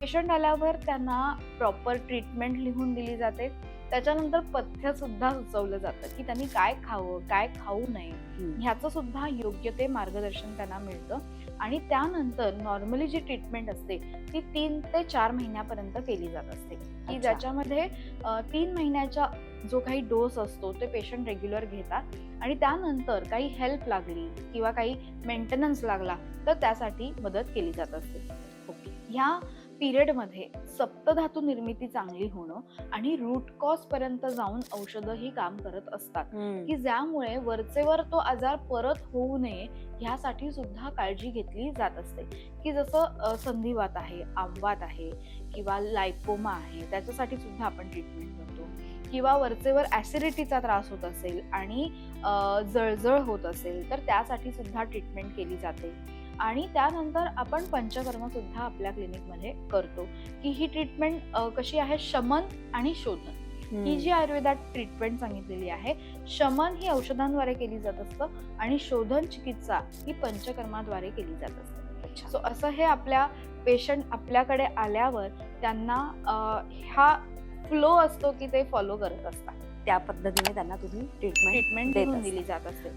Patient आल्यावर त्यांना proper treatment लिहून दिली जाते. त्याच्यानंतर पथ्य सुद्धा सुचवलं जातं की त्यांनी काय खावं, काय खाऊ नये, ह्याचं सुद्धा योग्य ते मार्गदर्शन त्यांना मिळतं. आणि त्यानंतर नॉर्मली जी ट्रीटमेंट असते ती 3 ते 4 महिन्यापर्यंत केली जात असते, की ज्याच्यामध्ये 3 महिन्याचा जो काही डोस असतो ते पेशंट रेग्युलर घेतात आणि त्यानंतर काही हेल्प लागली किंवा काही मेंटेनन्स लागला तर त्यासाठी मदत केली जात असते. ह्या पिरियडमध्ये सप्तधातू निर्मिती चांगली होणं आणि रूट कॉज पर्यंत जाऊन औषधं ही काम करत असतात, की ज्यामुळे वरचेवर तो आजार परत होऊ नये ह्यासाठी सुद्धा काळजी घेतली जात असते. की जसं संधिवात आहे, आमवात आहे किंवा लायपोमा आहे, त्याच्यासाठी सुद्धा आपण ट्रीटमेंट करतो. किंवा वरचेवर ऍसिडिटीचा त्रास होत असेल आणि जळजळ होत असेल तर त्यासाठी सुद्धा ट्रीटमेंट केली जाते. आणि त्यानंतर आपण पंचकर्म सुद्धा आपल्या क्लिनिकमध्ये करतो, की ही ट्रीटमेंट कशी आहे, शमन आणि शोधन ही जी आयुर्वेदात ट्रीटमेंट सांगितलेली आहे. शमन ही औषधांद्वारे केली जात असतं आणि शोधन चिकित्सा ही पंचकर्माद्वारे केली जात असते. सो असं हे आपल्या पेशंट आपल्याकडे आल्यावर त्यांना हा फ्लो असतो की ते फॉलो करत असतात. त्या पद्धतीने त्यांना तुम्ही ट्रीटमेंट ट्रीटमेंट दिली जात असते.